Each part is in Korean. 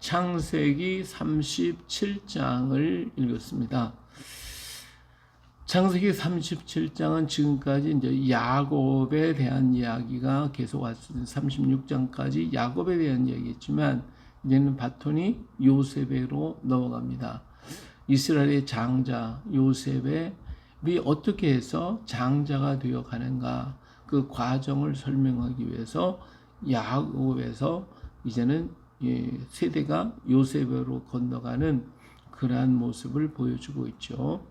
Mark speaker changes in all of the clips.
Speaker 1: 창세기 37장을 읽었습니다. 창세기 37장은 지금까지 이제 야곱에 대한 이야기가 계속 왔습니다. 36장까지 야곱에 대한 이야기였지만 이제는 바톤이 요셉으로 넘어갑니다. 이스라엘의 장자 요셉이 어떻게 해서 장자가 되어 가는가 그 과정을 설명하기 위해서 야곱에서 이제는 세대가 요셉으로 건너가는 그러한 모습을 보여주고 있죠.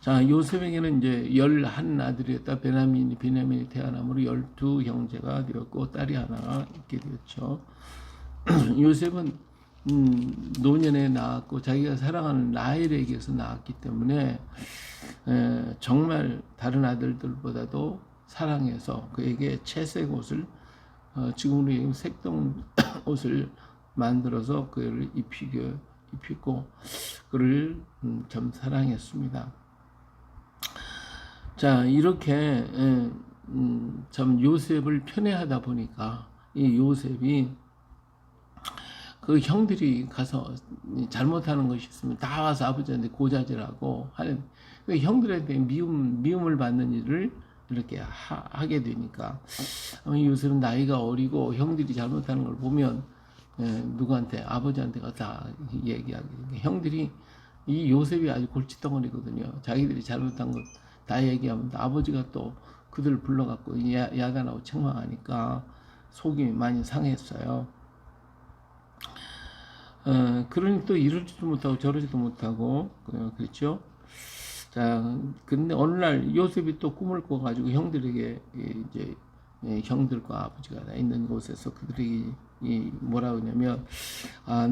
Speaker 1: 자, 요셉에게는 이제 11 아들이었다. 베냐민이 태어남으로 12 형제가 되었고 딸이 하나가 있게 되었죠. 요셉은 노년에 낳았고 자기가 사랑하는 라헬에게서 낳았기 때문에 정말 다른 아들들보다도 사랑해서 그에게 채색 옷을 지금으로 색동 옷을 만들어서 그를 입히고 그를 참 사랑했습니다. 자, 이렇게 참 요셉을 편애하다 보니까 이 요셉이 그 형들이 가서 잘못하는 것이 있으면 다 와서 아버지한테 고자질하고 하는 그 형들한테 미움을 받는 일을 이렇게 하게 되니까 요셉은 나이가 어리고 형들이 잘못하는 걸 보면 누구한테 아버지한테 다 얘기하게 되니까 형들이 이 요셉이 아주 골칫덩어리거든요. 자기들이 잘못한 것 다 얘기하면 아버지가 또 그들을 불러갖고 야단하고 책망하니까 속이 많이 상했어요. 그러니 또 이러지도 못하고 저러지도 못하고 그렇죠. 자, 근데 어느 날 요셉이 또 꿈을 꿔가지고 형들에게 이제 형들과 아버지가 다 있는 곳에서 그들에게 뭐라고 하냐면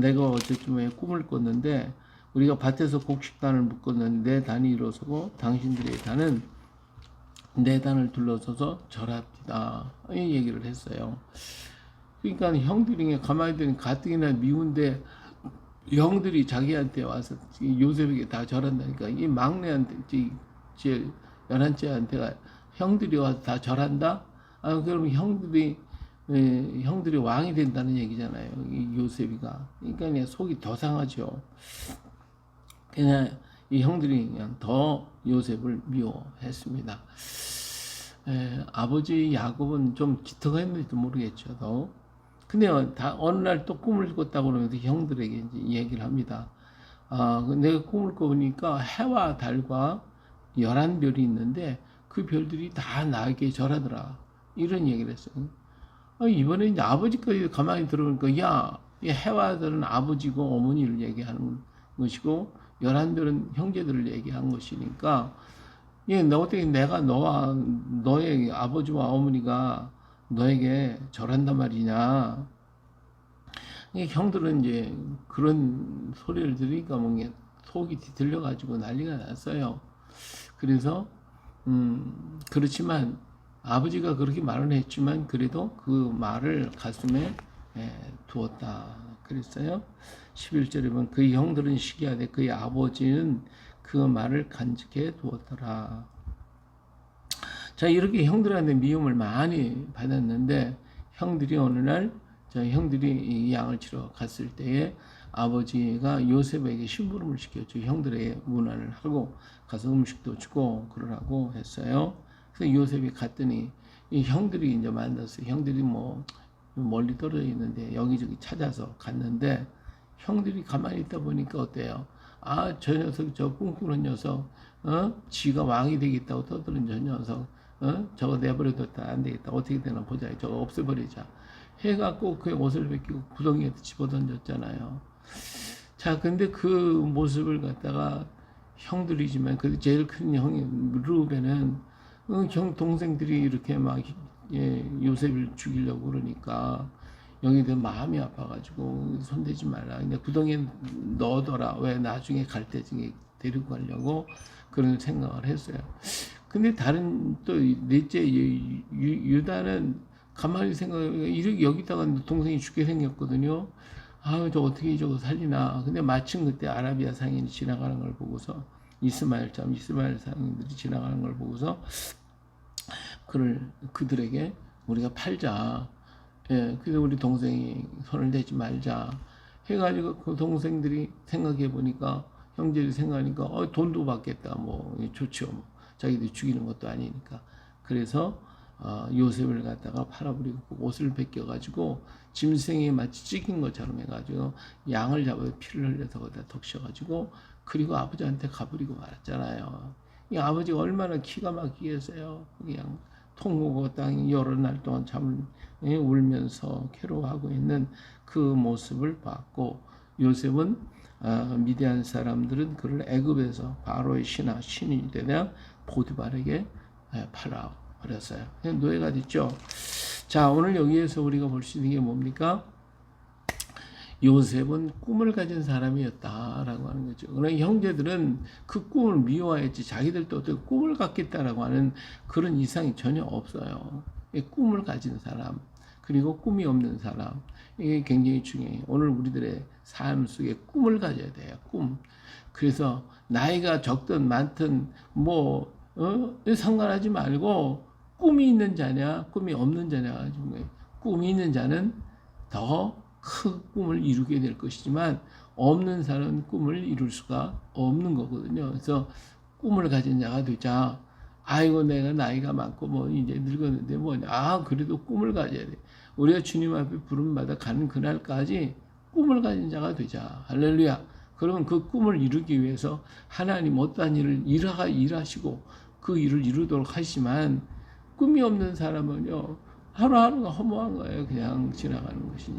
Speaker 1: 내가 어제쯤에 꿈을 꿨는데 우리가 밭에서 곡식단을 묶었는데 내 단이 일어서고 당신들의 단은 내 단을 둘러서서 절합니다. 이 얘기를 했어요. 그러니까 형들이 가만히 있더니 가뜩이나 미운데 형들이 자기한테 와서 요셉에게 다 절한다니까 이 막내한테 제일 11째한테가 형들이 와서 다 절한다? 그러면 형들이 왕이 된다는 얘기잖아요. 이 요셉이가. 그러니까 그냥 속이 더 상하죠. 그냥 이 형들이 그냥 더 요셉을 미워했습니다. 아버지 야곱은 좀 기특했는지도 모르겠죠. 더. 근데 어느 날 또 꿈을 꿨다고 그러면서 형들에게 이제 얘기를 합니다. 내가 꿈을 꿔보니까 해와 달과 11별이 있는데 그 별들이 다 나에게 절하더라. 이런 얘기를 했어요. 이번에 이제 아버지까지 가만히 들어보니까 이 해와 달은 아버지고 어머니를 얘기하는 것이고 11별은 형제들을 얘기한 것이니까 어떻게 내가 너의 아버지와 어머니가 너에게 절한단 말이냐. 형들은 이제 그런 소리를 들으니까 뭔가 속이 뒤틀려가지고 난리가 났어요. 그래서 그렇지만 아버지가 그렇게 말을 했지만 그래도 그 말을 가슴에 두었다 그랬어요. 11절에 보면 그 형들은 시기하되 그의 아버지는 그 말을 간직해 두었더라. 자, 이렇게 형들한테 미움을 많이 받았는데 형들이 어느 날 형들이 이 양을 치러 갔을 때에 아버지가 요셉에게 심부름을 시켰죠. 형들에게 문안을 하고 가서 음식도 주고 그러라고 했어요. 그래서 요셉이 갔더니 이 형들이 이제 만났어요. 형들이 뭐 멀리 떨어져 있는데 여기저기 찾아서 갔는데 형들이 가만히 있다 보니까 어때요? 저 녀석, 저 꿈꾸는 녀석, 지가 왕이 되겠다고 떠드는 저 녀석, 저거 내버려뒀다 안 되겠다. 어떻게 되나 보자. 저거 없애버리자. 해갖고 그 옷을 벗기고 구덩이에 집어던졌잖아요. 자, 근데 그 모습을 갖다가 형들이지만 그 제일 큰 형이 르우벤은 형 동생들이 이렇게 막 요셉을 죽이려고 그러니까 영희들 마음이 아파가지고 손대지 말라. 근데 구덩이에 넣어둬라. 왜 나중에 갈 때 중에 데리고 가려고 그런 생각을 했어요. 근데 다른 또 넷째 유다는 가만히 생각해 여기다가 동생이 죽게 생겼거든요. 저 어떻게 저거 살리나. 근데 마침 그때 아라비아 상인이 지나가는 걸 보고서 이스마엘 상인들이 지나가는 걸 보고서 그들에게 우리가 팔자. 예, 그래서 우리 동생이 손을 대지 말자 해가지고 그 동생들이 생각해 보니까 형제들이 생각하니까 돈도 받겠다 뭐 좋죠 뭐 자기들 죽이는 것도 아니니까 그래서 요셉을 갖다가 팔아버리고 옷을 벗겨가지고 짐승이 마치 찢긴 것처럼 해가지고 양을 잡아서 피를 흘려서 거기다 덮쳐가지고 그리고 아버지한테 가버리고 말았잖아요. 이 아버지가 얼마나 기가 막히겠어요. 그냥 통곡하고 땅 여러 날 동안 잠을 울면서 괴로워하고 있는 그 모습을 봤고 요셉은 미디안 사람들은 그를 애굽에서 바로의 신이 되냐 보디발에게 팔아 버렸어요. 노예가 됐죠. 자, 오늘 여기에서 우리가 볼 수 있는 게 뭡니까? 요셉은 꿈을 가진 사람이었다라고 하는 거죠. 그러나 형제들은 그 꿈을 미워했지 자기들도 어떻게 꿈을 갖겠다라고 하는 그런 이상이 전혀 없어요. 꿈을 가진 사람 그리고 꿈이 없는 사람 이게 굉장히 중요해요. 오늘 우리들의 삶 속에 꿈을 가져야 돼요. 꿈. 그래서 나이가 적든 많든 뭐 상관하지 말고 꿈이 있는 자냐 꿈이 없는 자냐 꿈이 있는 자는 더 큰 꿈을 이루게 될 것이지만 없는 사람은 꿈을 이룰 수가 없는 거거든요. 그래서 꿈을 가진 자가 되자. 아이고 내가 나이가 많고 뭐 이제 늙었는데 뭐냐. 그래도 꿈을 가져야 돼. 우리가 주님 앞에 부름받아 가는 그날까지 꿈을 가진 자가 되자. 할렐루야. 그러면 그 꿈을 이루기 위해서 하나님 어떠한 일을 일하시고 그 일을 이루도록 하시지만 꿈이 없는 사람은요 하루하루가 허무한 거예요. 그냥 지나가는 것이.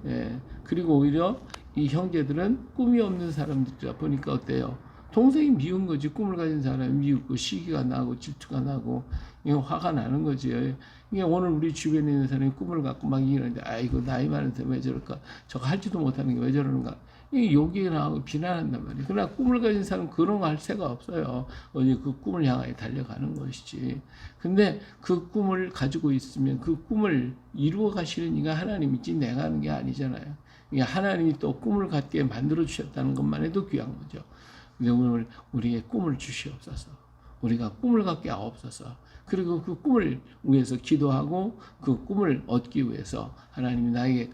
Speaker 1: 예. 그리고 오히려 이 형제들은 꿈이 없는 사람들이라 보니까 어때요? 동생이 미운 거지. 꿈을 가진 사람이 미우고 시기가 나고 질투가 나고 화가 나는 거지. 이게 오늘 우리 주변에 있는 사람이 꿈을 갖고 막 이러는데 아이고 나이 많은 사람 왜 저럴까? 저거 할지도 못하는 게 왜 저러는가? 이 욕이나 하고 비난한단 말이에요. 그러나 꿈을 가진 사람은 그런 거 할 새가 없어요. 어디 그 꿈을 향해 달려가는 것이지. 근데 그 꿈을 가지고 있으면 그 꿈을 이루어 가시는 이가 하나님이지 내가 하는 게 아니잖아요. 하나님이 또 꿈을 갖게 만들어 주셨다는 것만 해도 귀한 거죠. 근데 오늘 우리에게 꿈을 주시옵소서. 우리가 꿈을 갖게 하옵소서. 그리고 그 꿈을 위해서 기도하고 그 꿈을 얻기 위해서 하나님이 나에게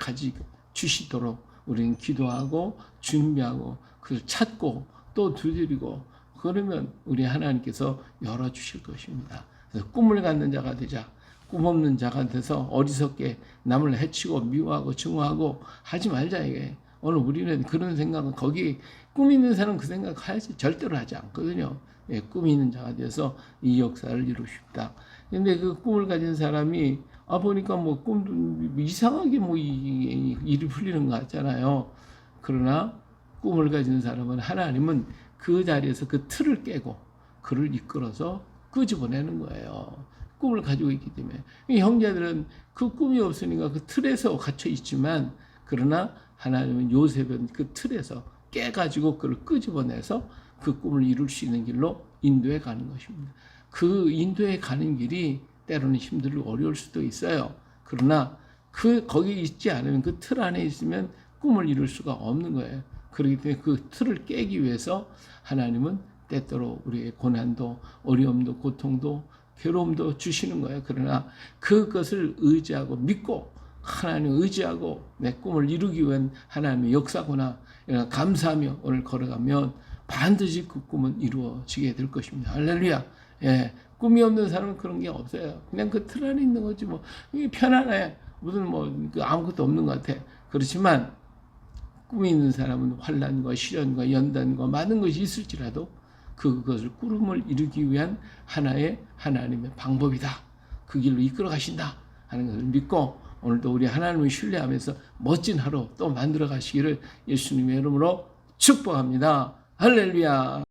Speaker 1: 주시도록 우리는 기도하고 준비하고 그걸 찾고 또 두드리고 그러면 우리 하나님께서 열어주실 것입니다. 그래서 꿈을 갖는 자가 되자. 꿈 없는 자가 돼서 어리석게 남을 해치고 미워하고 증오하고 하지 말자 이게. 오늘 우리는 그런 생각은 거기 꿈 있는 사람은 그 생각 하지 절대로 하지 않거든요. 예, 꿈 있는 자가 돼서 이 역사를 이루고 싶다. 근데 그 꿈을 가진 사람이 보니까 뭐 꿈도 이상하게 뭐 일이 풀리는 것 같잖아요. 그러나 꿈을 가진 사람은 하나님은 그 자리에서 그 틀을 깨고 그를 이끌어서 끄집어내는 거예요. 꿈을 가지고 있기 때문에. 이 형제들은 그 꿈이 없으니까 그 틀에서 갇혀 있지만 그러나 하나님은 요셉은 그 틀에서 깨가지고 그를 끄집어내서 그 꿈을 이룰 수 있는 길로 인도해 가는 것입니다. 그 인도해 가는 길이 때로는 힘들고 어려울 수도 있어요. 그러나 거기 있지 않으면 그 틀 안에 있으면 꿈을 이룰 수가 없는 거예요. 그렇기 때문에 그 틀을 깨기 위해서 하나님은 때때로 우리의 고난도 어려움도 고통도 괴로움도 주시는 거예요. 그러나 그것을 의지하고 믿고 하나님 의지하고 내 꿈을 이루기 위한 하나님의 역사구나 감사하며 오늘 걸어가면 반드시 그 꿈은 이루어지게 될 것입니다. 할렐루야. 예, 꿈이 없는 사람은 그런 게 없어요. 그냥 그 틀 안에 있는 거지 뭐 이게 편안해. 무슨 아무것도 없는 것 같아. 그렇지만 꿈이 있는 사람은 환난과 시련과 연단과 많은 것이 있을지라도 그것을 꿈을 이루기 위한 하나님의 방법이다. 그 길로 이끌어 가신다 하는 것을 믿고 오늘도 우리 하나님을 신뢰하면서 멋진 하루 또 만들어 가시기를 예수님의 이름으로 축복합니다. 할렐루야.